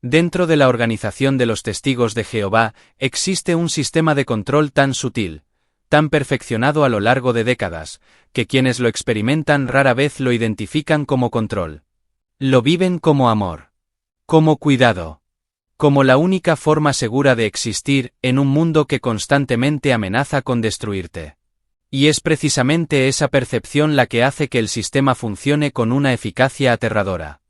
Dentro de la organización de los Testigos de Jehová, existe un sistema de control tan sutil, tan perfeccionado a lo largo de décadas, que quienes lo experimentan rara vez lo identifican como control. Lo viven como amor, como cuidado, como la única forma segura de existir en un mundo que constantemente amenaza con destruirte. Y es precisamente esa percepción la que hace que el sistema funcione con una eficacia aterradora.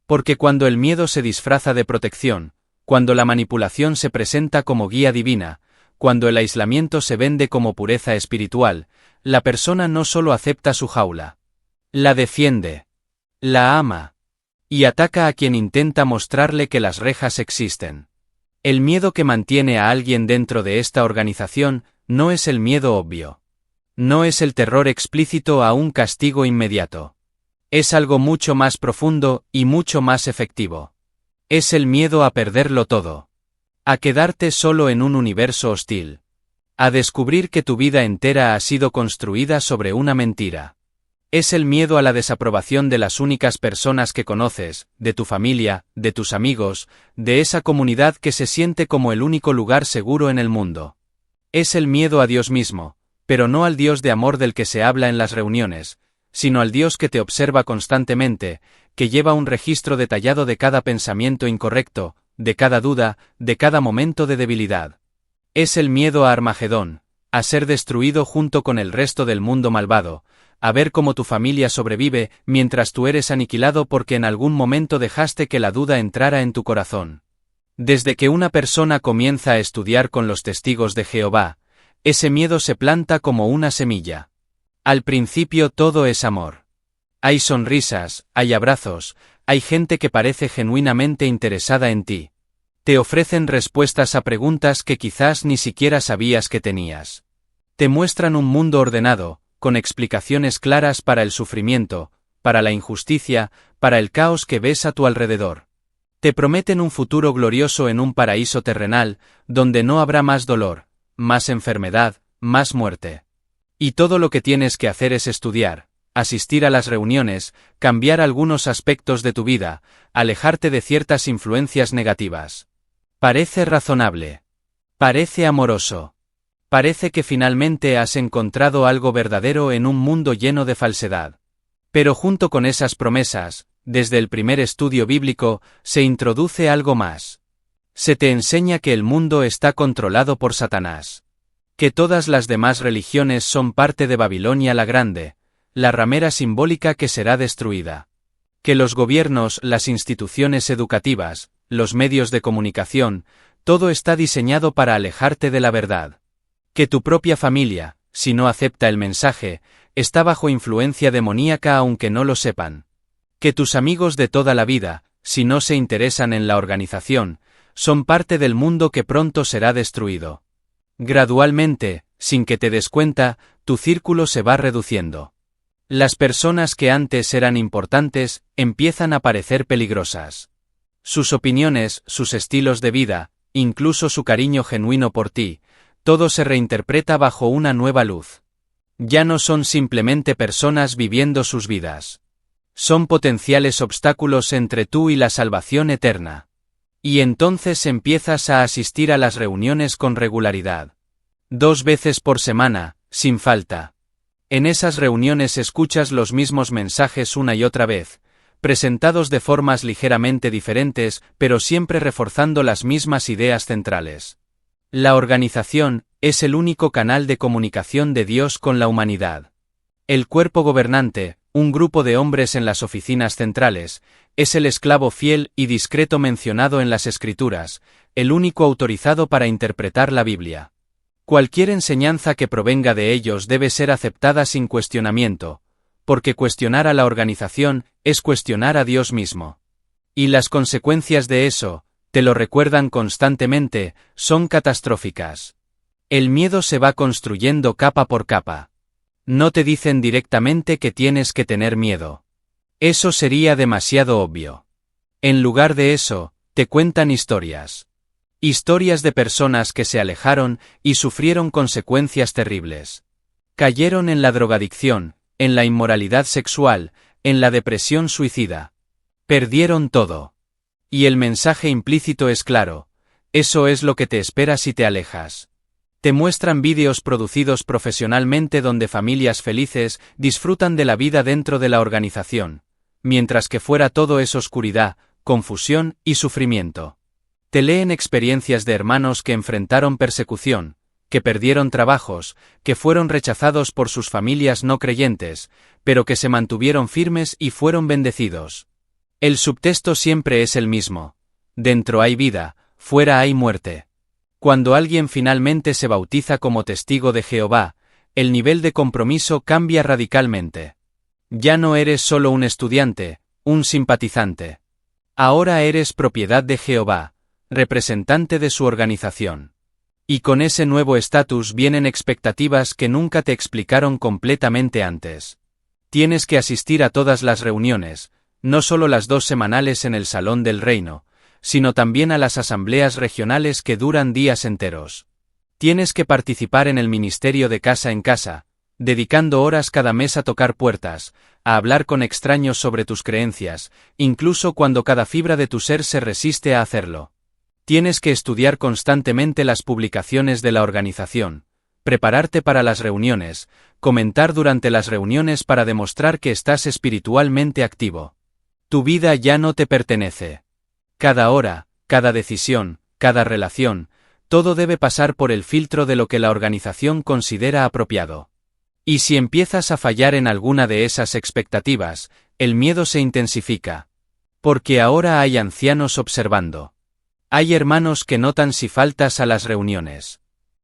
Porque cuando el miedo se disfraza de protección, cuando la manipulación se presenta como guía divina, cuando el aislamiento se vende como pureza espiritual, la persona no solo acepta su jaula, la defiende, la ama, y ataca a quien intenta mostrarle que las rejas existen. El miedo que mantiene a alguien dentro de esta organización no es el miedo obvio. No es el terror explícito a un castigo inmediato. Es algo mucho más profundo y mucho más efectivo. Es el miedo a perderlo todo. A quedarte solo en un universo hostil. A descubrir que tu vida entera ha sido construida sobre una mentira. Es el miedo a la desaprobación de las únicas personas que conoces, de tu familia, de tus amigos, de esa comunidad que se siente como el único lugar seguro en el mundo. Es el miedo a Dios mismo, pero no al Dios de amor del que se habla en las reuniones, sino al Dios que te observa constantemente, que lleva un registro detallado de cada pensamiento incorrecto, de cada duda, de cada momento de debilidad. Es el miedo a Armagedón, a ser destruido junto con el resto del mundo malvado, a ver cómo tu familia sobrevive mientras tú eres aniquilado porque en algún momento dejaste que la duda entrara en tu corazón. Desde que una persona comienza a estudiar con los Testigos de Jehová, ese miedo se planta como una semilla. Al principio todo es amor. Hay sonrisas, hay abrazos, hay gente que parece genuinamente interesada en ti. Te ofrecen respuestas a preguntas que quizás ni siquiera sabías que tenías. Te muestran un mundo ordenado, con explicaciones claras para el sufrimiento, para la injusticia, para el caos que ves a tu alrededor. Te prometen un futuro glorioso en un paraíso terrenal, donde no habrá más dolor, más enfermedad, más muerte. Y todo lo que tienes que hacer es estudiar, asistir a las reuniones, cambiar algunos aspectos de tu vida, alejarte de ciertas influencias negativas. Parece razonable. Parece amoroso. Parece que finalmente has encontrado algo verdadero en un mundo lleno de falsedad. Pero junto con esas promesas, desde el primer estudio bíblico, se introduce algo más. Se te enseña que el mundo está controlado por Satanás. Que todas las demás religiones son parte de Babilonia la Grande, la ramera simbólica que será destruida. Que los gobiernos, las instituciones educativas, los medios de comunicación, todo está diseñado para alejarte de la verdad. Que tu propia familia, si no acepta el mensaje, está bajo influencia demoníaca aunque no lo sepan. Que tus amigos de toda la vida, si no se interesan en la organización, son parte del mundo que pronto será destruido. Gradualmente, sin que te des cuenta, tu círculo se va reduciendo. Las personas que antes eran importantes, empiezan a parecer peligrosas. Sus opiniones, sus estilos de vida, incluso su cariño genuino por ti, todo se reinterpreta bajo una nueva luz. Ya no son simplemente personas viviendo sus vidas. Son potenciales obstáculos entre tú y la salvación eterna. Y entonces empiezas a asistir a las reuniones con regularidad. 2 veces por semana, sin falta. En esas reuniones escuchas los mismos mensajes una y otra vez, presentados de formas ligeramente diferentes, pero siempre reforzando las mismas ideas centrales. La organización es el único canal de comunicación de Dios con la humanidad. El cuerpo gobernante, un grupo de hombres en las oficinas centrales, es el esclavo fiel y discreto mencionado en las Escrituras, el único autorizado para interpretar la Biblia. Cualquier enseñanza que provenga de ellos debe ser aceptada sin cuestionamiento, porque cuestionar a la organización es cuestionar a Dios mismo. Y las consecuencias de eso, te lo recuerdan constantemente, son catastróficas. El miedo se va construyendo capa por capa. No te dicen directamente que tienes que tener miedo. Eso sería demasiado obvio. En lugar de eso, te cuentan historias. Historias de personas que se alejaron y sufrieron consecuencias terribles. Cayeron en la drogadicción, en la inmoralidad sexual, en la depresión suicida. Perdieron todo. Y el mensaje implícito es claro: eso es lo que te espera si te alejas. Te muestran vídeos producidos profesionalmente donde familias felices disfrutan de la vida dentro de la organización, mientras que fuera todo es oscuridad, confusión y sufrimiento. Te leen experiencias de hermanos que enfrentaron persecución, que perdieron trabajos, que fueron rechazados por sus familias no creyentes, pero que se mantuvieron firmes y fueron bendecidos. El subtexto siempre es el mismo: dentro hay vida, fuera hay muerte. Cuando alguien finalmente se bautiza como testigo de Jehová, el nivel de compromiso cambia radicalmente. Ya no eres solo un estudiante, un simpatizante. Ahora eres propiedad de Jehová, representante de su organización. Y con ese nuevo estatus vienen expectativas que nunca te explicaron completamente antes. Tienes que asistir a todas las reuniones, no solo las 2 semanales en el Salón del Reino, sino también a las asambleas regionales que duran días enteros. Tienes que participar en el ministerio de casa en casa, dedicando horas cada mes a tocar puertas, a hablar con extraños sobre tus creencias, incluso cuando cada fibra de tu ser se resiste a hacerlo. Tienes que estudiar constantemente las publicaciones de la organización, prepararte para las reuniones, comentar durante las reuniones para demostrar que estás espiritualmente activo. Tu vida ya no te pertenece. Cada hora, cada decisión, cada relación, todo debe pasar por el filtro de lo que la organización considera apropiado. Y si empiezas a fallar en alguna de esas expectativas, el miedo se intensifica. Porque ahora hay ancianos observando. Hay hermanos que notan si faltas a las reuniones.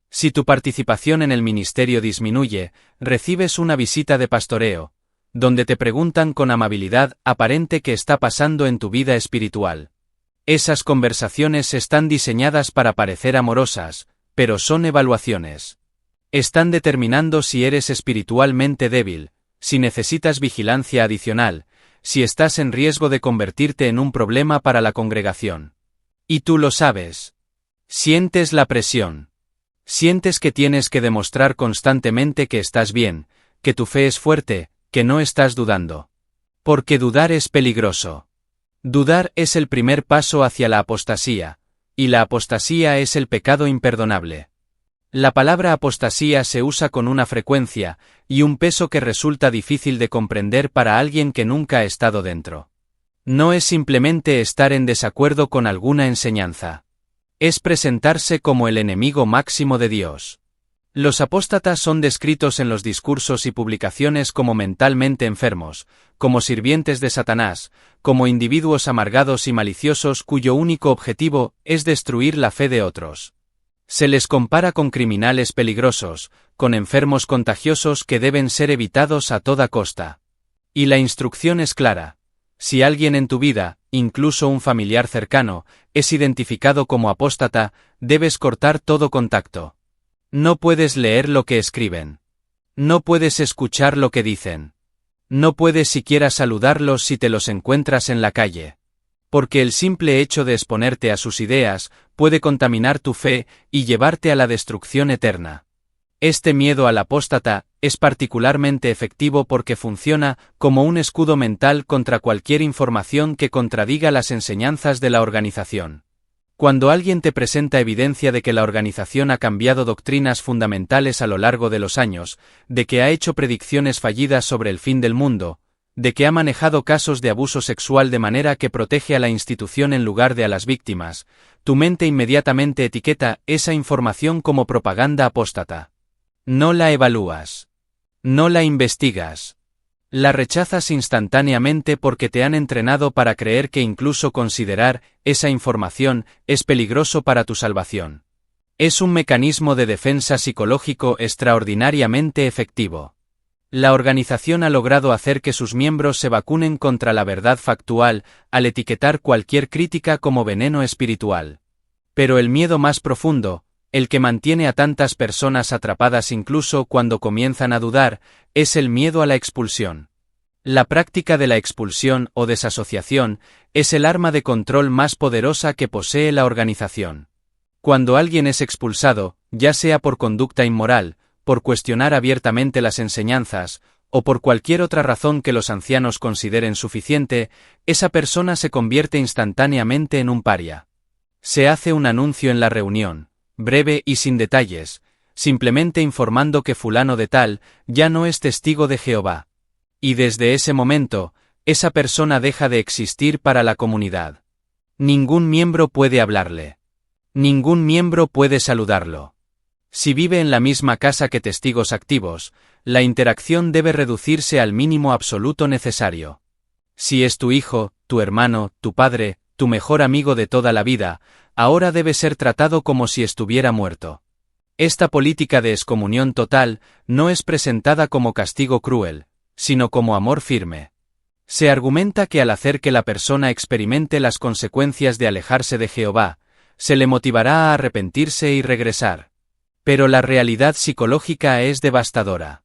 Si tu participación en el ministerio disminuye, recibes una visita de pastoreo, donde te preguntan con amabilidad aparente qué está pasando en tu vida espiritual. Esas conversaciones están diseñadas para parecer amorosas, pero son evaluaciones. Están determinando si eres espiritualmente débil, si necesitas vigilancia adicional, si estás en riesgo de convertirte en un problema para la congregación. Y tú lo sabes. Sientes la presión. Sientes que tienes que demostrar constantemente que estás bien, que tu fe es fuerte, que no estás dudando. Porque dudar es peligroso. Dudar es el primer paso hacia la apostasía, y la apostasía es el pecado imperdonable. La palabra apostasía se usa con una frecuencia y un peso que resulta difícil de comprender para alguien que nunca ha estado dentro. No es simplemente estar en desacuerdo con alguna enseñanza. Es presentarse como el enemigo máximo de Dios. Los apóstatas son descritos en los discursos y publicaciones como mentalmente enfermos, como sirvientes de Satanás, como individuos amargados y maliciosos cuyo único objetivo es destruir la fe de otros. Se les compara con criminales peligrosos, con enfermos contagiosos que deben ser evitados a toda costa. Y la instrucción es clara: si alguien en tu vida, incluso un familiar cercano, es identificado como apóstata, debes cortar todo contacto. No puedes leer lo que escriben. No puedes escuchar lo que dicen. No puedes siquiera saludarlos si te los encuentras en la calle. Porque el simple hecho de exponerte a sus ideas puede contaminar tu fe y llevarte a la destrucción eterna. Este miedo al apóstata es particularmente efectivo porque funciona como un escudo mental contra cualquier información que contradiga las enseñanzas de la organización. Cuando alguien te presenta evidencia de que la organización ha cambiado doctrinas fundamentales a lo largo de los años, de que ha hecho predicciones fallidas sobre el fin del mundo, de que ha manejado casos de abuso sexual de manera que protege a la institución en lugar de a las víctimas, tu mente inmediatamente etiqueta esa información como propaganda apóstata. No la evalúas. No la investigas. La rechazas instantáneamente porque te han entrenado para creer que incluso considerar esa información es peligroso para tu salvación. Es un mecanismo de defensa psicológico extraordinariamente efectivo. La organización ha logrado hacer que sus miembros se vacunen contra la verdad factual al etiquetar cualquier crítica como veneno espiritual. Pero el miedo más profundo, el que mantiene a tantas personas atrapadas incluso cuando comienzan a dudar, es el miedo a la expulsión. La práctica de la expulsión o desasociación es el arma de control más poderosa que posee la organización. Cuando alguien es expulsado, ya sea por conducta inmoral, por cuestionar abiertamente las enseñanzas, o por cualquier otra razón que los ancianos consideren suficiente, esa persona se convierte instantáneamente en un paria. Se hace un anuncio en la reunión, breve y sin detalles, simplemente informando que fulano de tal ya no es testigo de Jehová. Y desde ese momento, esa persona deja de existir para la comunidad. Ningún miembro puede hablarle. Ningún miembro puede saludarlo. Si vive en la misma casa que testigos activos, la interacción debe reducirse al mínimo absoluto necesario. Si es tu hijo, tu hermano, tu padre, tu mejor amigo de toda la vida, ahora debe ser tratado como si estuviera muerto. Esta política de excomunión total no es presentada como castigo cruel, sino como amor firme. Se argumenta que al hacer que la persona experimente las consecuencias de alejarse de Jehová, se le motivará a arrepentirse y regresar. Pero la realidad psicológica es devastadora.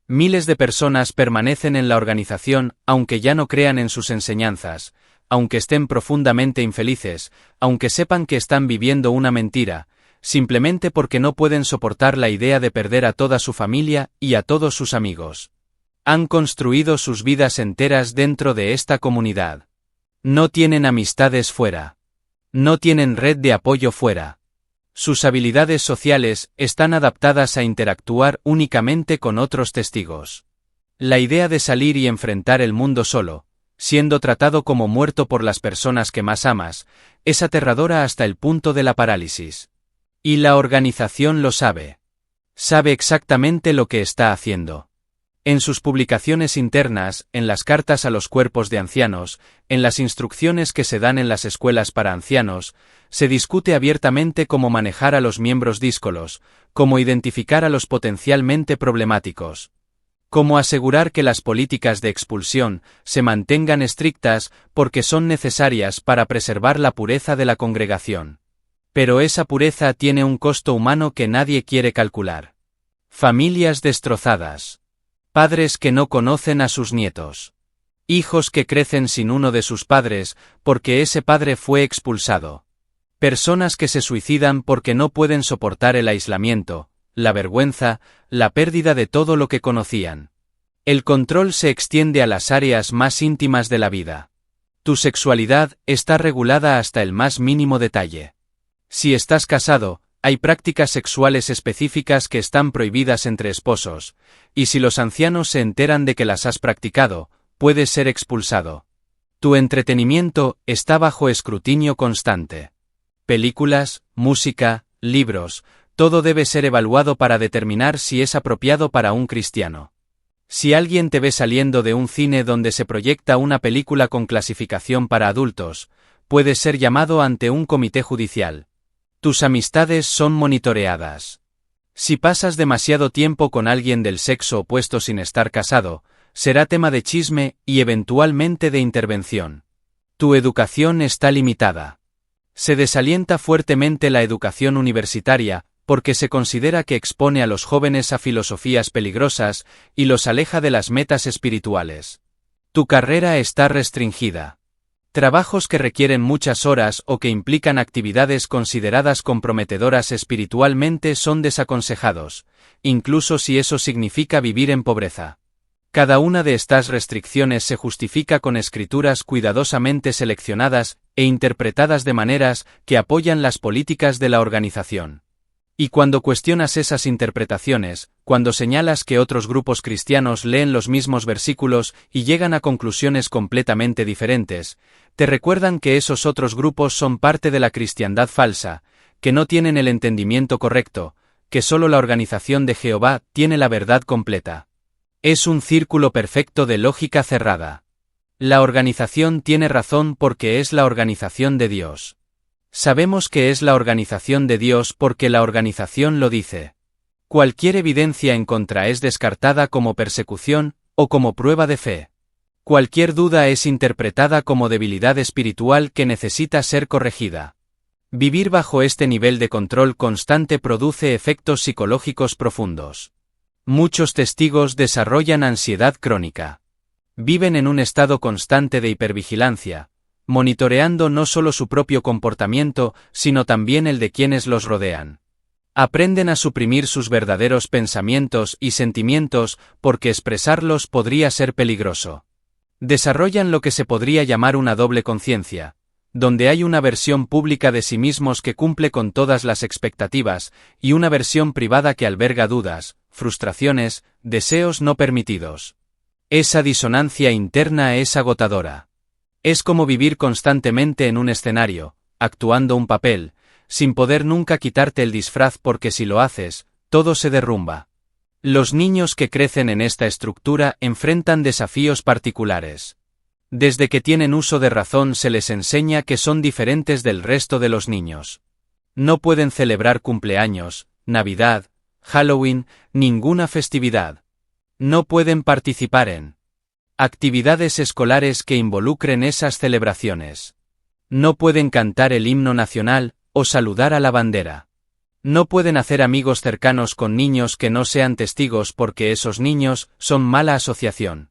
Miles de personas permanecen en la organización aunque ya no crean en sus enseñanzas, aunque estén profundamente infelices, aunque sepan que están viviendo una mentira, simplemente porque no pueden soportar la idea de perder a toda su familia y a todos sus amigos. Han construido sus vidas enteras dentro de esta comunidad. No tienen amistades fuera. No tienen red de apoyo fuera. Sus habilidades sociales están adaptadas a interactuar únicamente con otros testigos. La idea de salir y enfrentar el mundo solo, siendo tratado como muerto por las personas que más amas, es aterradora hasta el punto de la parálisis. Y la organización lo sabe. Sabe exactamente lo que está haciendo. En sus publicaciones internas, en las cartas a los cuerpos de ancianos, en las instrucciones que se dan en las escuelas para ancianos, se discute abiertamente cómo manejar a los miembros díscolos, cómo identificar a los potencialmente problemáticos, cómo asegurar que las políticas de expulsión se mantengan estrictas porque son necesarias para preservar la pureza de la congregación. Pero esa pureza tiene un costo humano que nadie quiere calcular. Familias destrozadas. Padres que no conocen a sus nietos. Hijos que crecen sin uno de sus padres porque ese padre fue expulsado. Personas que se suicidan porque no pueden soportar el aislamiento, la vergüenza, la pérdida de todo lo que conocían. El control se extiende a las áreas más íntimas de la vida. Tu sexualidad está regulada hasta el más mínimo detalle. Si estás casado, hay prácticas sexuales específicas que están prohibidas entre esposos, y si los ancianos se enteran de que las has practicado, puedes ser expulsado. Tu entretenimiento está bajo escrutinio constante. Películas, música, libros, todo debe ser evaluado para determinar si es apropiado para un cristiano. Si alguien te ve saliendo de un cine donde se proyecta una película con clasificación para adultos, puedes ser llamado ante un comité judicial. Tus amistades son monitoreadas. Si pasas demasiado tiempo con alguien del sexo opuesto sin estar casado, será tema de chisme y eventualmente de intervención. Tu educación está limitada. Se desalienta fuertemente la educación universitaria, porque se considera que expone a los jóvenes a filosofías peligrosas y los aleja de las metas espirituales. Tu carrera está restringida. Trabajos que requieren muchas horas o que implican actividades consideradas comprometedoras espiritualmente son desaconsejados, incluso si eso significa vivir en pobreza. Cada una de estas restricciones se justifica con escrituras cuidadosamente seleccionadas e interpretadas de maneras que apoyan las políticas de la organización. Y cuando cuestionas esas interpretaciones, cuando señalas que otros grupos cristianos leen los mismos versículos y llegan a conclusiones completamente diferentes, te recuerdan que esos otros grupos son parte de la cristiandad falsa, que no tienen el entendimiento correcto, que solo la organización de Jehová tiene la verdad completa. Es un círculo perfecto de lógica cerrada. La organización tiene razón porque es la organización de Dios. Sabemos que es la organización de Dios porque la organización lo dice. Cualquier evidencia en contra es descartada como persecución o como prueba de fe. Cualquier duda es interpretada como debilidad espiritual que necesita ser corregida. Vivir bajo este nivel de control constante produce efectos psicológicos profundos. Muchos testigos desarrollan ansiedad crónica. Viven en un estado constante de hipervigilancia, monitoreando no solo su propio comportamiento, sino también el de quienes los rodean. Aprenden a suprimir sus verdaderos pensamientos y sentimientos porque expresarlos podría ser peligroso. Desarrollan lo que se podría llamar una doble conciencia, donde hay una versión pública de sí mismos que cumple con todas las expectativas y una versión privada que alberga dudas, frustraciones, deseos no permitidos. Esa disonancia interna es agotadora. Es como vivir constantemente en un escenario, actuando un papel, sin poder nunca quitarte el disfraz porque si lo haces, todo se derrumba. Los niños que crecen en esta estructura enfrentan desafíos particulares. Desde que tienen uso de razón se les enseña que son diferentes del resto de los niños. No pueden celebrar cumpleaños, Navidad, Halloween, ninguna festividad. No pueden participar en actividades escolares que involucren esas celebraciones. No pueden cantar el himno nacional o saludar a la bandera. No pueden hacer amigos cercanos con niños que no sean testigos porque esos niños son mala asociación.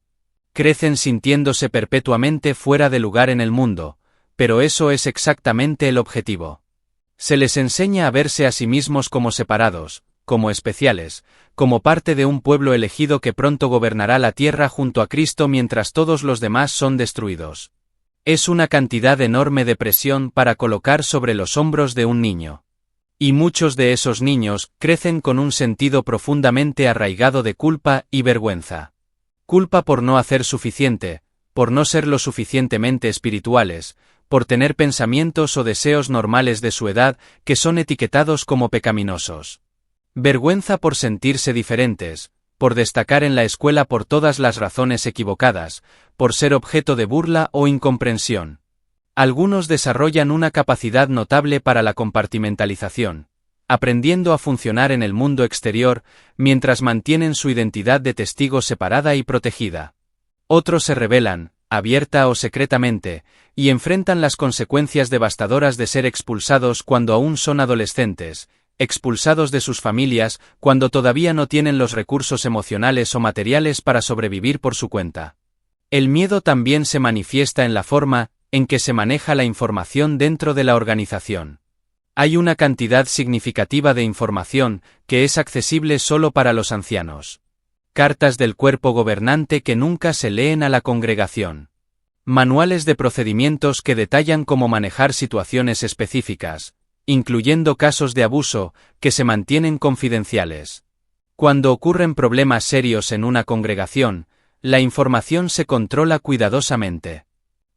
Crecen sintiéndose perpetuamente fuera de lugar en el mundo, pero eso es exactamente el objetivo. Se les enseña a verse a sí mismos como separados, como especiales, como parte de un pueblo elegido que pronto gobernará la tierra junto a Cristo mientras todos los demás son destruidos. Es una cantidad enorme de presión para colocar sobre los hombros de un niño. Y muchos de esos niños crecen con un sentido profundamente arraigado de culpa y vergüenza. Culpa por no hacer suficiente, por no ser lo suficientemente espirituales, por tener pensamientos o deseos normales de su edad que son etiquetados como pecaminosos. Vergüenza por sentirse diferentes, por destacar en la escuela por todas las razones equivocadas, por ser objeto de burla o incomprensión. Algunos desarrollan una capacidad notable para la compartimentalización, aprendiendo a funcionar en el mundo exterior, mientras mantienen su identidad de testigo separada y protegida. Otros se rebelan, abierta o secretamente, y enfrentan las consecuencias devastadoras de ser expulsados cuando aún son adolescentes, expulsados de sus familias cuando todavía no tienen los recursos emocionales o materiales para sobrevivir por su cuenta. El miedo también se manifiesta en la forma en que se maneja la información dentro de la organización. Hay una cantidad significativa de información que es accesible solo para los ancianos. Cartas del cuerpo gobernante que nunca se leen a la congregación. Manuales de procedimientos que detallan cómo manejar situaciones específicas, incluyendo casos de abuso, que se mantienen confidenciales. Cuando ocurren problemas serios en una congregación, la información se controla cuidadosamente.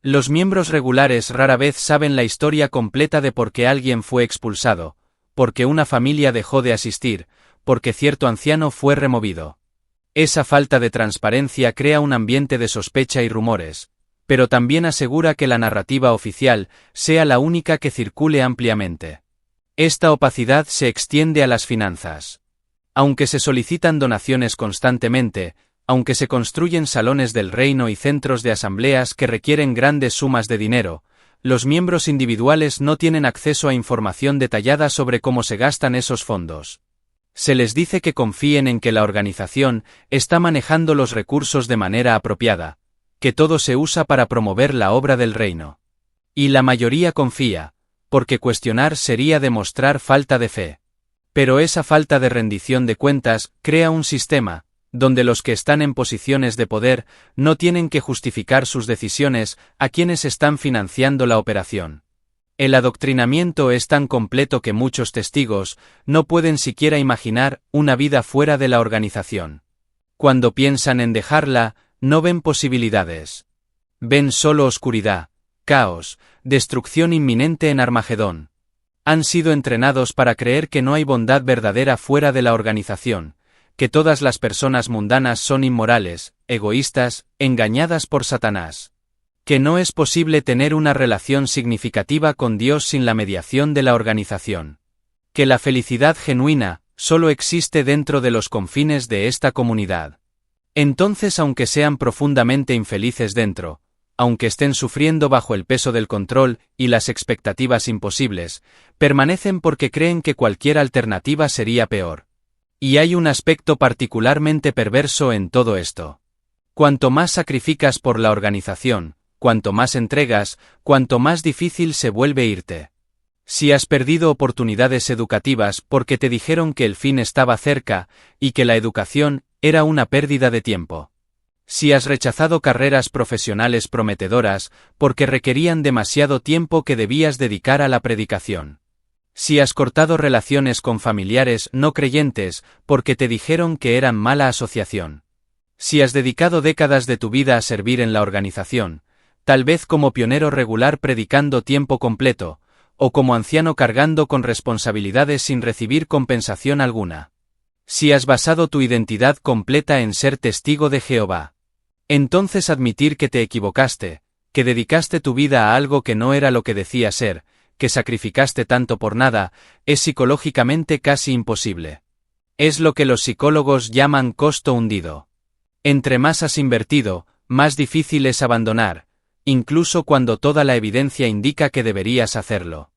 Los miembros regulares rara vez saben la historia completa de por qué alguien fue expulsado, porque una familia dejó de asistir, porque cierto anciano fue removido. Esa falta de transparencia crea un ambiente de sospecha y rumores, pero también asegura que la narrativa oficial sea la única que circule ampliamente. Esta opacidad se extiende a las finanzas. Aunque se solicitan donaciones constantemente, aunque se construyen salones del reino y centros de asambleas que requieren grandes sumas de dinero, los miembros individuales no tienen acceso a información detallada sobre cómo se gastan esos fondos. Se les dice que confíen en que la organización está manejando los recursos de manera apropiada, que todo se usa para promover la obra del reino. Y la mayoría confía, porque cuestionar sería demostrar falta de fe. Pero esa falta de rendición de cuentas crea un sistema donde los que están en posiciones de poder no tienen que justificar sus decisiones a quienes están financiando la operación. El adoctrinamiento es tan completo que muchos testigos no pueden siquiera imaginar una vida fuera de la organización. Cuando piensan en dejarla, no ven posibilidades. Ven solo oscuridad, caos, destrucción inminente en Armagedón. Han sido entrenados para creer que no hay bondad verdadera fuera de la organización, que todas las personas mundanas son inmorales, egoístas, engañadas por Satanás. Que no es posible tener una relación significativa con Dios sin la mediación de la organización. Que la felicidad genuina solo existe dentro de los confines de esta comunidad. Entonces, aunque sean profundamente infelices dentro, aunque estén sufriendo bajo el peso del control y las expectativas imposibles, permanecen porque creen que cualquier alternativa sería peor. Y hay un aspecto particularmente perverso en todo esto. Cuanto más sacrificas por la organización, cuanto más entregas, cuanto más difícil se vuelve irte. Si has perdido oportunidades educativas porque te dijeron que el fin estaba cerca y que la educación era una pérdida de tiempo. Si has rechazado carreras profesionales prometedoras porque requerían demasiado tiempo que debías dedicar a la predicación. Si has cortado relaciones con familiares no creyentes porque te dijeron que eran mala asociación. Si has dedicado décadas de tu vida a servir en la organización, tal vez como pionero regular predicando tiempo completo, o como anciano cargando con responsabilidades sin recibir compensación alguna. Si has basado tu identidad completa en ser testigo de Jehová. Entonces admitir que te equivocaste, que dedicaste tu vida a algo que no era lo que decía ser, que sacrificaste tanto por nada, es psicológicamente casi imposible. Es lo que los psicólogos llaman costo hundido. Entre más has invertido, más difícil es abandonar, incluso cuando toda la evidencia indica que deberías hacerlo.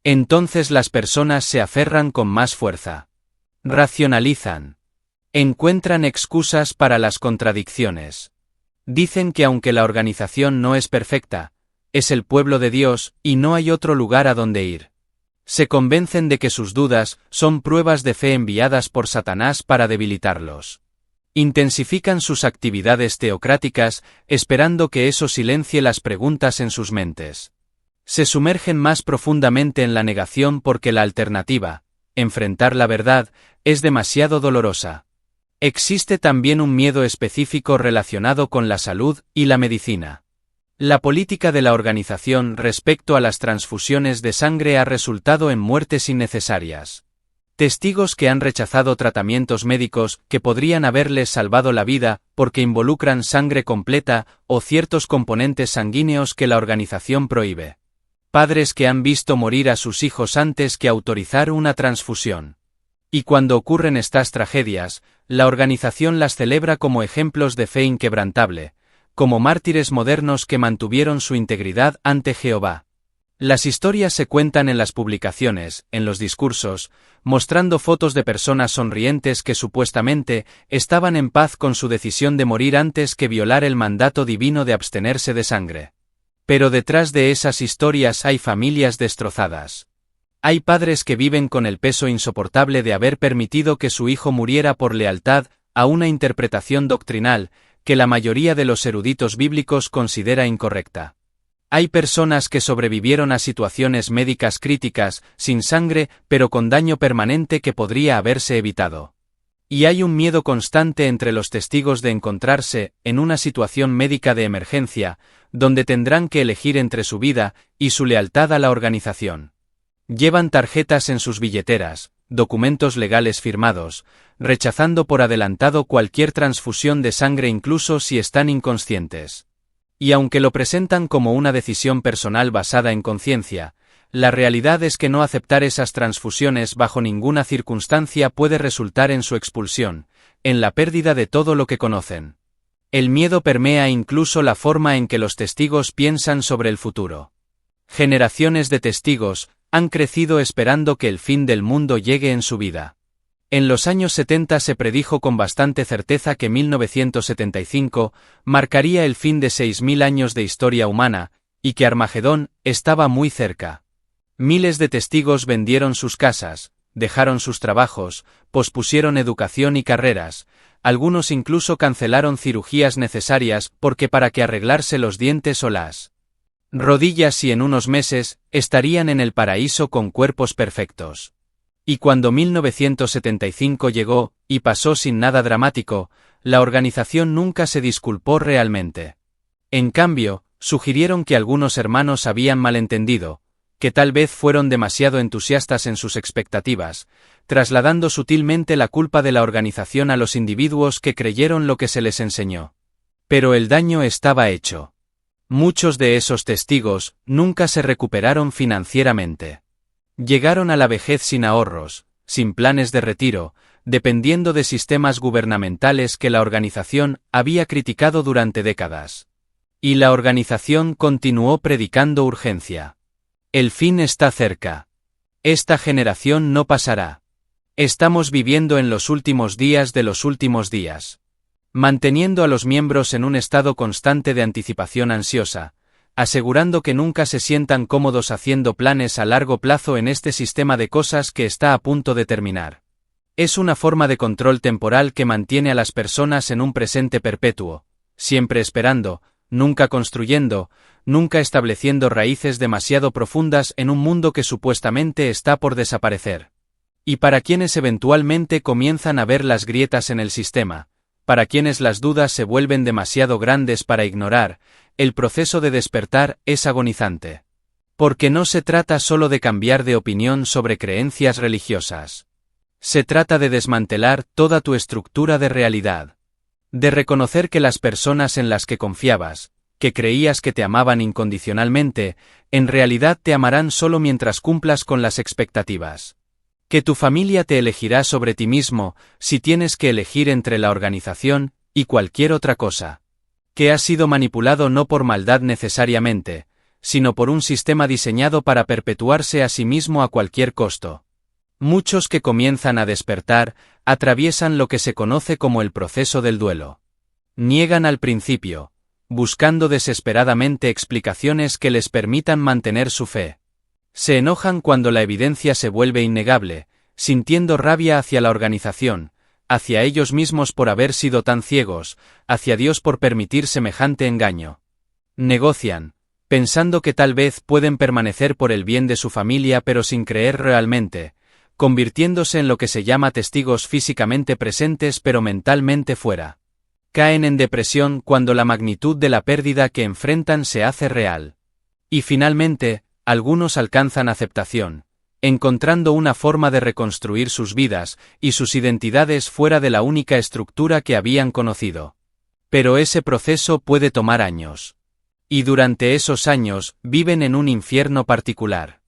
Entonces las personas se aferran con más fuerza. Racionalizan. Encuentran excusas para las contradicciones. Dicen que aunque la organización no es perfecta, es el pueblo de Dios y no hay otro lugar a donde ir. Se convencen de que sus dudas son pruebas de fe enviadas por Satanás para debilitarlos. Intensifican sus actividades teocráticas, esperando que eso silencie las preguntas en sus mentes. Se sumergen más profundamente en la negación porque la alternativa, enfrentar la verdad, es demasiado dolorosa. Existe también un miedo específico relacionado con la salud y la medicina. La política de la organización respecto a las transfusiones de sangre ha resultado en muertes innecesarias. Testigos que han rechazado tratamientos médicos que podrían haberles salvado la vida porque involucran sangre completa o ciertos componentes sanguíneos que la organización prohíbe. Padres que han visto morir a sus hijos antes que autorizar una transfusión. Y cuando ocurren estas tragedias, la organización las celebra como ejemplos de fe inquebrantable, como mártires modernos que mantuvieron su integridad ante Jehová. Las historias se cuentan en las publicaciones, en los discursos, mostrando fotos de personas sonrientes que supuestamente estaban en paz con su decisión de morir antes que violar el mandato divino de abstenerse de sangre. Pero detrás de esas historias hay familias destrozadas. Hay padres que viven con el peso insoportable de haber permitido que su hijo muriera por lealtad a una interpretación doctrinal que la mayoría de los eruditos bíblicos considera incorrecta. Hay personas que sobrevivieron a situaciones médicas críticas, sin sangre, pero con daño permanente que podría haberse evitado. Y hay un miedo constante entre los testigos de encontrarse en una situación médica de emergencia, donde tendrán que elegir entre su vida y su lealtad a la organización. Llevan tarjetas en sus billeteras, documentos legales firmados, rechazando por adelantado cualquier transfusión de sangre incluso si están inconscientes. Y aunque lo presentan como una decisión personal basada en conciencia, la realidad es que no aceptar esas transfusiones bajo ninguna circunstancia puede resultar en su expulsión, en la pérdida de todo lo que conocen. El miedo permea incluso la forma en que los testigos piensan sobre el futuro. Generaciones de testigos han crecido esperando que el fin del mundo llegue en su vida. En los años 70 se predijo con bastante certeza que 1975 marcaría el fin de 6.000 años de historia humana, y que Armagedón estaba muy cerca. Miles de testigos vendieron sus casas, dejaron sus trabajos, pospusieron educación y carreras, algunos incluso cancelaron cirugías necesarias porque para que arreglarse los dientes o las rodillas y en unos meses estarían en el paraíso con cuerpos perfectos. Y cuando 1975 llegó, y pasó sin nada dramático, la organización nunca se disculpó realmente. En cambio, sugirieron que algunos hermanos habían malentendido, que tal vez fueron demasiado entusiastas en sus expectativas, trasladando sutilmente la culpa de la organización a los individuos que creyeron lo que se les enseñó. Pero el daño estaba hecho. Muchos de esos testigos nunca se recuperaron financieramente. Llegaron a la vejez sin ahorros, sin planes de retiro, dependiendo de sistemas gubernamentales que la organización había criticado durante décadas. Y la organización continuó predicando urgencia. El fin está cerca. Esta generación no pasará. Estamos viviendo en los últimos días de los últimos días. Manteniendo a los miembros en un estado constante de anticipación ansiosa, asegurando que nunca se sientan cómodos haciendo planes a largo plazo en este sistema de cosas que está a punto de terminar. Es una forma de control temporal que mantiene a las personas en un presente perpetuo, siempre esperando, nunca construyendo, nunca estableciendo raíces demasiado profundas en un mundo que supuestamente está por desaparecer. Y para quienes eventualmente comienzan a ver las grietas en el sistema, para quienes las dudas se vuelven demasiado grandes para ignorar, el proceso de despertar es agonizante. Porque no se trata solo de cambiar de opinión sobre creencias religiosas. Se trata de desmantelar toda tu estructura de realidad. De reconocer que las personas en las que confiabas, que creías que te amaban incondicionalmente, en realidad te amarán solo mientras cumplas con las expectativas. Que tu familia te elegirá sobre ti mismo si tienes que elegir entre la organización y cualquier otra cosa. Que has sido manipulado no por maldad necesariamente, sino por un sistema diseñado para perpetuarse a sí mismo a cualquier costo. Muchos que comienzan a despertar atraviesan lo que se conoce como el proceso del duelo. Niegan al principio, buscando desesperadamente explicaciones que les permitan mantener su fe. Se enojan cuando la evidencia se vuelve innegable, sintiendo rabia hacia la organización, hacia ellos mismos por haber sido tan ciegos, hacia Dios por permitir semejante engaño. Negocian, pensando que tal vez pueden permanecer por el bien de su familia pero sin creer realmente, convirtiéndose en lo que se llama testigos físicamente presentes pero mentalmente fuera. Caen en depresión cuando la magnitud de la pérdida que enfrentan se hace real. Y finalmente, algunos alcanzan aceptación, encontrando una forma de reconstruir sus vidas y sus identidades fuera de la única estructura que habían conocido. Pero ese proceso puede tomar años. Y durante esos años viven en un infierno particular.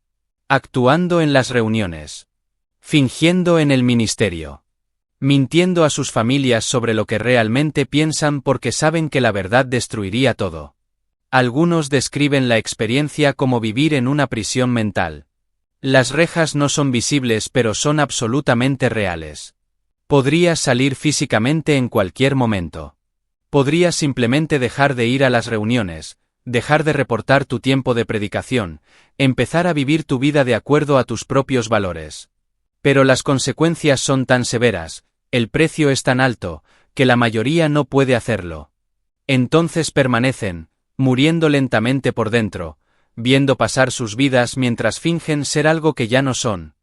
Actuando en las reuniones. Fingiendo en el ministerio. Mintiendo a sus familias sobre lo que realmente piensan porque saben que la verdad destruiría todo. Algunos describen la experiencia como vivir en una prisión mental. Las rejas no son visibles pero son absolutamente reales. Podrías salir físicamente en cualquier momento. Podrías simplemente dejar de ir a las reuniones, dejar de reportar tu tiempo de predicación, empezar a vivir tu vida de acuerdo a tus propios valores. Pero las consecuencias son tan severas, el precio es tan alto, que la mayoría no puede hacerlo. Entonces permanecen, muriendo lentamente por dentro, viendo pasar sus vidas mientras fingen ser algo que ya no son.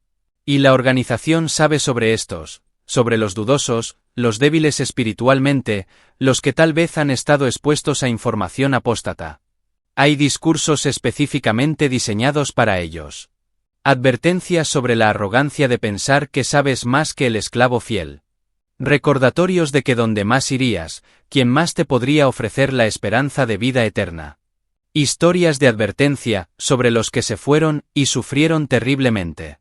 Y la organización sabe sobre estos, sobre los dudosos, los débiles espiritualmente, los que tal vez han estado expuestos a información apóstata. Hay discursos específicamente diseñados para ellos. Advertencias sobre la arrogancia de pensar que sabes más que el esclavo fiel. Recordatorios de que donde más irías, quien más te podría ofrecer la esperanza de vida eterna. Historias de advertencia sobre los que se fueron y sufrieron terriblemente.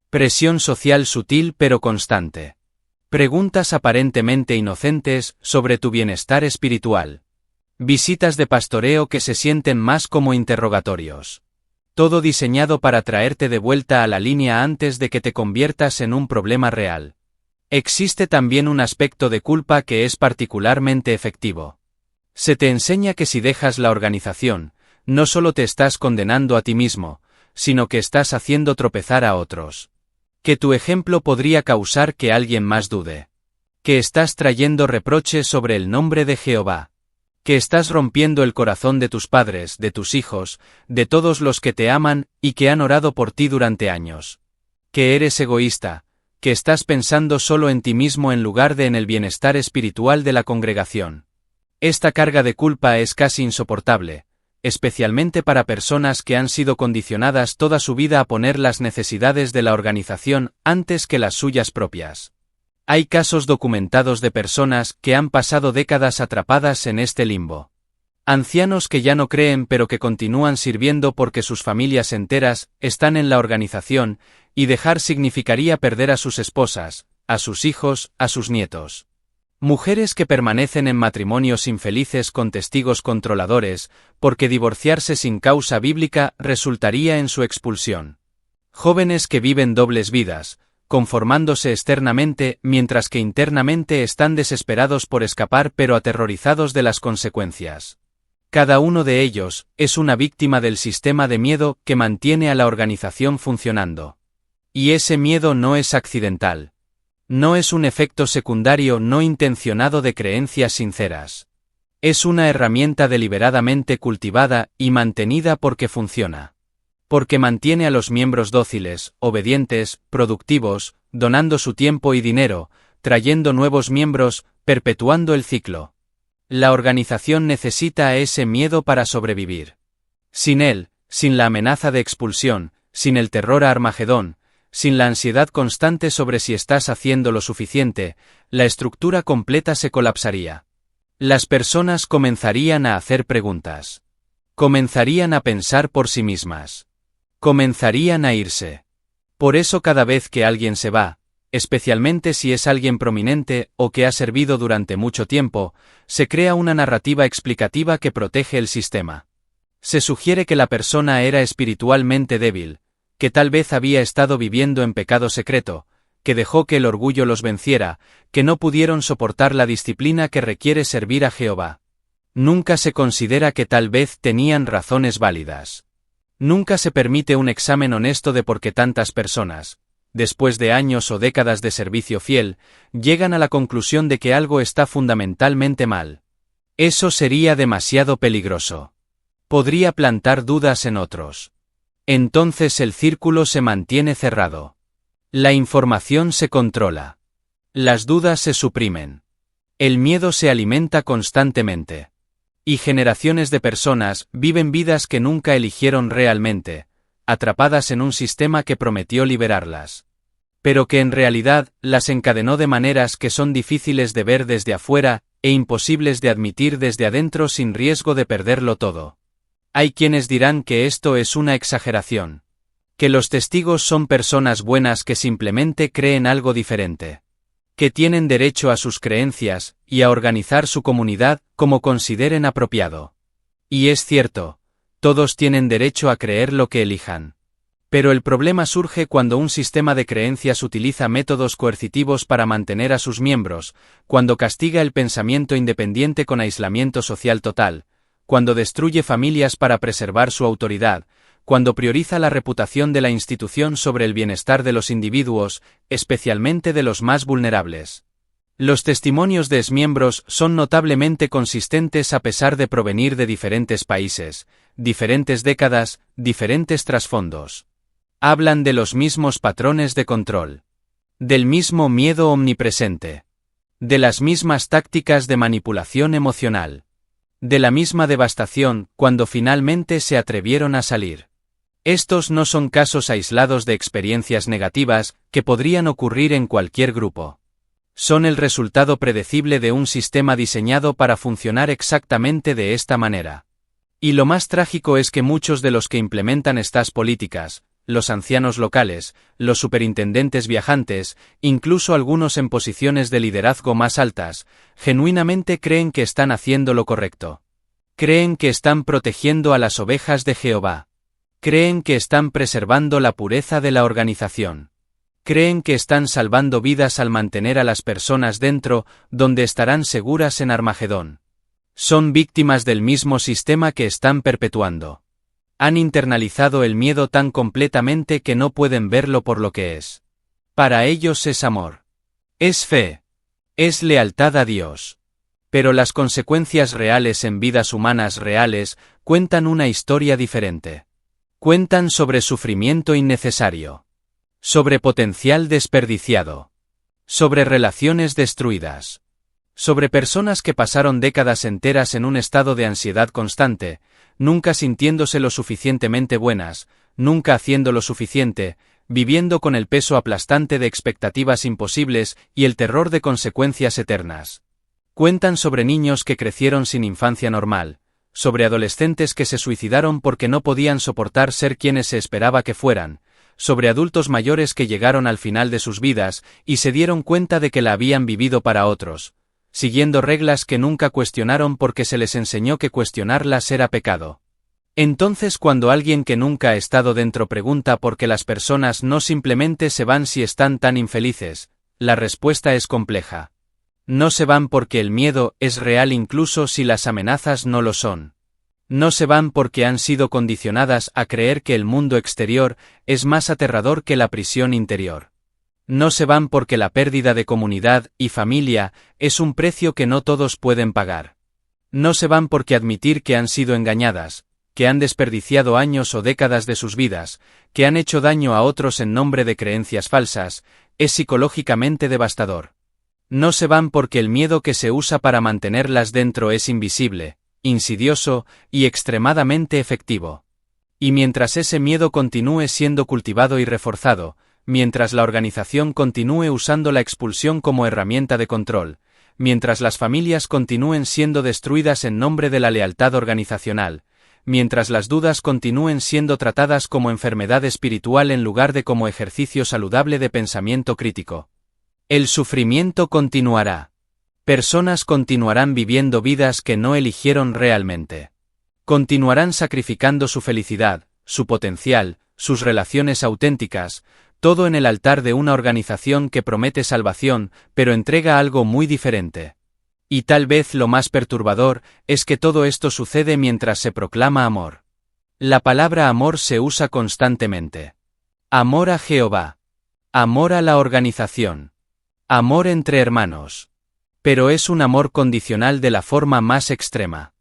Presión social sutil pero constante. Preguntas aparentemente inocentes sobre tu bienestar espiritual. Visitas de pastoreo que se sienten más como interrogatorios. Todo diseñado para traerte de vuelta a la línea antes de que te conviertas en un problema real. Existe también un aspecto de culpa que es particularmente efectivo. Se te enseña que si dejas la organización, no solo te estás condenando a ti mismo, sino que estás haciendo tropezar a otros. Que tu ejemplo podría causar que alguien más dude. Que estás trayendo reproches sobre el nombre de Jehová. Que estás rompiendo el corazón de tus padres, de tus hijos, de todos los que te aman y que han orado por ti durante años. Que eres egoísta, que estás pensando solo en ti mismo en lugar de en el bienestar espiritual de la congregación. Esta carga de culpa es casi insoportable, especialmente para personas que han sido condicionadas toda su vida a poner las necesidades de la organización antes que las suyas propias. Hay casos documentados de personas que han pasado décadas atrapadas en este limbo. Ancianos que ya no creen pero que continúan sirviendo porque sus familias enteras están en la organización, y dejar significaría perder a sus esposas, a sus hijos, a sus nietos. Mujeres que permanecen en matrimonios infelices con testigos controladores, porque divorciarse sin causa bíblica resultaría en su expulsión. Jóvenes que viven dobles vidas, conformándose externamente mientras que internamente están desesperados por escapar pero aterrorizados de las consecuencias. Cada uno de ellos es una víctima del sistema de miedo que mantiene a la organización funcionando. Y ese miedo no es accidental. No es un efecto secundario no intencionado de creencias sinceras. Es una herramienta deliberadamente cultivada y mantenida porque funciona. Porque mantiene a los miembros dóciles, obedientes, productivos, donando su tiempo y dinero, trayendo nuevos miembros, perpetuando el ciclo. La organización necesita a ese miedo para sobrevivir. Sin él, sin la amenaza de expulsión, sin el terror a Armagedón, sin la ansiedad constante sobre si estás haciendo lo suficiente, la estructura completa se colapsaría. Las personas comenzarían a hacer preguntas. Comenzarían a pensar por sí mismas. Comenzarían a irse. Por eso cada vez que alguien se va, especialmente si es alguien prominente o que ha servido durante mucho tiempo, se crea una narrativa explicativa que protege el sistema. Se sugiere que la persona era espiritualmente débil, que tal vez había estado viviendo en pecado secreto, que dejó que el orgullo los venciera, que no pudieron soportar la disciplina que requiere servir a Jehová. Nunca se considera que tal vez tenían razones válidas. Nunca se permite un examen honesto de por qué tantas personas, después de años o décadas de servicio fiel, llegan a la conclusión de que algo está fundamentalmente mal. Eso sería demasiado peligroso. Podría plantar dudas en otros. Entonces el círculo se mantiene cerrado. La información se controla. Las dudas se suprimen. El miedo se alimenta constantemente. Y generaciones de personas viven vidas que nunca eligieron realmente, atrapadas en un sistema que prometió liberarlas. Pero que en realidad las encadenó de maneras que son difíciles de ver desde afuera e imposibles de admitir desde adentro sin riesgo de perderlo todo. Hay quienes dirán que esto es una exageración. Que los testigos son personas buenas que simplemente creen algo diferente. Que tienen derecho a sus creencias y a organizar su comunidad como consideren apropiado. Y es cierto, todos tienen derecho a creer lo que elijan. Pero el problema surge cuando un sistema de creencias utiliza métodos coercitivos para mantener a sus miembros, cuando castiga el pensamiento independiente con aislamiento social total, cuando destruye familias para preservar su autoridad, cuando prioriza la reputación de la institución sobre el bienestar de los individuos, especialmente de los más vulnerables. Los testimonios de exmiembros son notablemente consistentes a pesar de provenir de diferentes países, diferentes décadas, diferentes trasfondos. Hablan de los mismos patrones de control. Del mismo miedo omnipresente. De las mismas tácticas de manipulación emocional. De la misma devastación cuando finalmente se atrevieron a salir. Estos no son casos aislados de experiencias negativas que podrían ocurrir en cualquier grupo. Son el resultado predecible de un sistema diseñado para funcionar exactamente de esta manera. Y lo más trágico es que muchos de los que implementan estas políticas, los ancianos locales, los superintendentes viajantes, incluso algunos en posiciones de liderazgo más altas, genuinamente creen que están haciendo lo correcto. Creen que están protegiendo a las ovejas de Jehová. Creen que están preservando la pureza de la organización. Creen que están salvando vidas al mantener a las personas dentro, donde estarán seguras en Armagedón. Son víctimas del mismo sistema que están perpetuando. Han internalizado el miedo tan completamente que no pueden verlo por lo que es. Para ellos es amor. Es fe. Es lealtad a Dios. Pero las consecuencias reales en vidas humanas reales cuentan una historia diferente. Cuentan sobre sufrimiento innecesario. Sobre potencial desperdiciado. Sobre relaciones destruidas. Sobre personas que pasaron décadas enteras en un estado de ansiedad constante, nunca sintiéndose lo suficientemente buenas, nunca haciendo lo suficiente, viviendo con el peso aplastante de expectativas imposibles y el terror de consecuencias eternas. Cuentan sobre niños que crecieron sin infancia normal, sobre adolescentes que se suicidaron porque no podían soportar ser quienes se esperaba que fueran, sobre adultos mayores que llegaron al final de sus vidas y se dieron cuenta de que la habían vivido para otros, siguiendo reglas que nunca cuestionaron porque se les enseñó que cuestionarlas era pecado. Entonces cuando alguien que nunca ha estado dentro pregunta por qué las personas no simplemente se van si están tan infelices, la respuesta es compleja. No se van porque el miedo es real incluso si las amenazas no lo son. No se van porque han sido condicionadas a creer que el mundo exterior es más aterrador que la prisión interior. No se van porque la pérdida de comunidad y familia es un precio que no todos pueden pagar. No se van porque admitir que han sido engañadas, que han desperdiciado años o décadas de sus vidas, que han hecho daño a otros en nombre de creencias falsas, es psicológicamente devastador. No se van porque el miedo que se usa para mantenerlas dentro es invisible, insidioso y extremadamente efectivo. Y mientras ese miedo continúe siendo cultivado y reforzado, mientras la organización continúe usando la expulsión como herramienta de control, mientras las familias continúen siendo destruidas en nombre de la lealtad organizacional, mientras las dudas continúen siendo tratadas como enfermedad espiritual en lugar de como ejercicio saludable de pensamiento crítico, el sufrimiento continuará. Personas continuarán viviendo vidas que no eligieron realmente. Continuarán sacrificando su felicidad, su potencial, sus relaciones auténticas, todo en el altar de una organización que promete salvación, pero entrega algo muy diferente. Y tal vez lo más perturbador es que todo esto sucede mientras se proclama amor. La palabra amor se usa constantemente. Amor a Jehová. Amor a la organización. Amor entre hermanos. Pero es un amor condicional de la forma más extrema.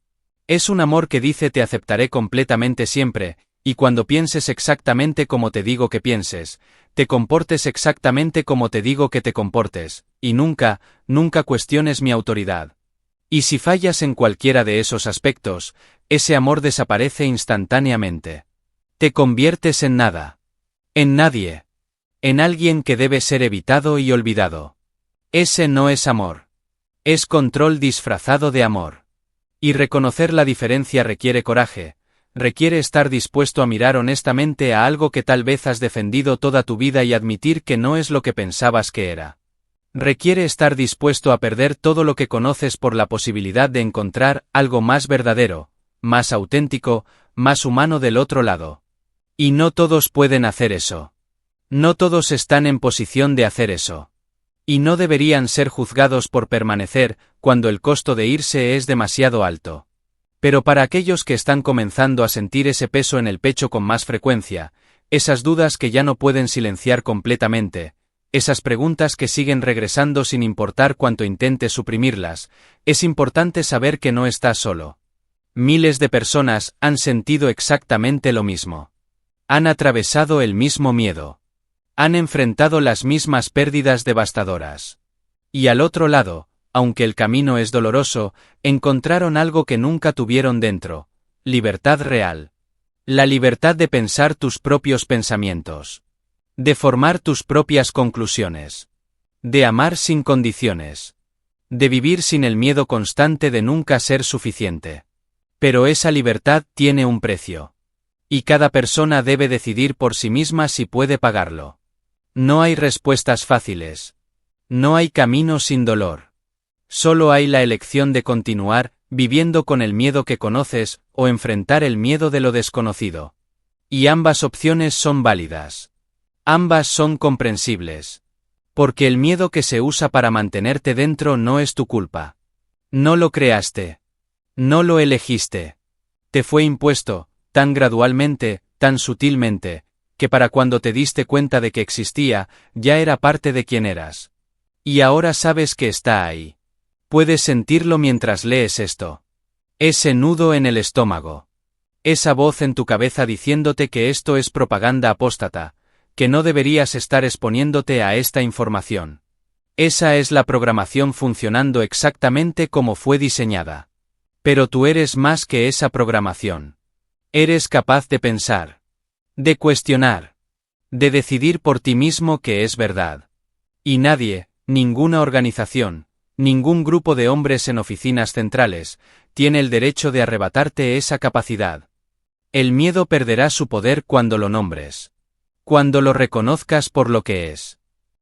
Es un amor que dice te aceptaré completamente siempre, y cuando pienses exactamente como te digo que pienses, te comportes exactamente como te digo que te comportes, y nunca, nunca cuestiones mi autoridad. Y si fallas en cualquiera de esos aspectos, ese amor desaparece instantáneamente. Te conviertes en nada. En nadie. En alguien que debe ser evitado y olvidado. Ese no es amor. Es control disfrazado de amor. Y reconocer la diferencia requiere coraje, requiere estar dispuesto a mirar honestamente a algo que tal vez has defendido toda tu vida y admitir que no es lo que pensabas que era. Requiere estar dispuesto a perder todo lo que conoces por la posibilidad de encontrar algo más verdadero, más auténtico, más humano del otro lado. Y no todos pueden hacer eso. No todos están en posición de hacer eso. Y no deberían ser juzgados por permanecer, cuando el costo de irse es demasiado alto. Pero para aquellos que están comenzando a sentir ese peso en el pecho con más frecuencia, esas dudas que ya no pueden silenciar completamente, esas preguntas que siguen regresando sin importar cuánto intentes suprimirlas, es importante saber que no estás solo. Miles de personas han sentido exactamente lo mismo. Han atravesado el mismo miedo. Han enfrentado las mismas pérdidas devastadoras. Y al otro lado, aunque el camino es doloroso, encontraron algo que nunca tuvieron dentro: libertad real. La libertad de pensar tus propios pensamientos. De formar tus propias conclusiones. De amar sin condiciones. De vivir sin el miedo constante de nunca ser suficiente. Pero esa libertad tiene un precio. Y cada persona debe decidir por sí misma si puede pagarlo. No hay respuestas fáciles. No hay camino sin dolor. Solo hay la elección de continuar, viviendo con el miedo que conoces, o enfrentar el miedo de lo desconocido. Y ambas opciones son válidas. Ambas son comprensibles. Porque el miedo que se usa para mantenerte dentro no es tu culpa. No lo creaste. No lo elegiste. Te fue impuesto, tan gradualmente, tan sutilmente, que para cuando te diste cuenta de que existía, ya era parte de quien eras. Y ahora sabes que está ahí. Puedes sentirlo mientras lees esto. Ese nudo en el estómago. Esa voz en tu cabeza diciéndote que esto es propaganda apóstata, que no deberías estar exponiéndote a esta información. Esa es la programación funcionando exactamente como fue diseñada. Pero tú eres más que esa programación. Eres capaz de pensar. De cuestionar. De decidir por ti mismo que es verdad. Y nadie, ninguna organización, ningún grupo de hombres en oficinas centrales, tiene el derecho de arrebatarte esa capacidad. El miedo perderá su poder cuando lo nombres. Cuando lo reconozcas por lo que es.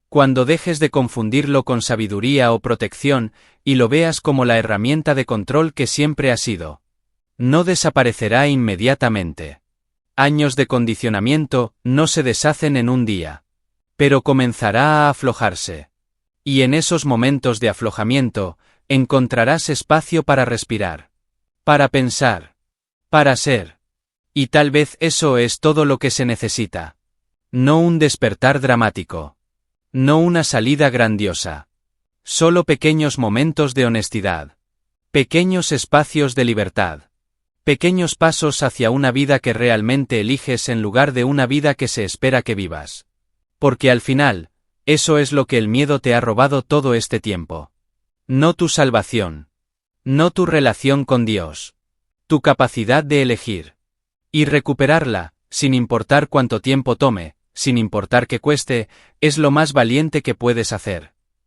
Cuando dejes de confundirlo con sabiduría o protección, y lo veas como la herramienta de control que siempre ha sido. No desaparecerá inmediatamente. Años de condicionamiento no se deshacen en un día. Pero comenzará a aflojarse. Y en esos momentos de aflojamiento, encontrarás espacio para respirar. Para pensar. Para ser. Y tal vez eso es todo lo que se necesita. No un despertar dramático. No una salida grandiosa. Solo pequeños momentos de honestidad. Pequeños espacios de libertad. Pequeños pasos hacia una vida que realmente eliges en lugar de una vida que se espera que vivas. Porque al final, eso es lo que el miedo te ha robado todo este tiempo. No tu salvación. No tu relación con Dios. Tu capacidad de elegir. Y recuperarla, sin importar cuánto tiempo tome, sin importar qué cueste, es lo más valiente que puedes hacer.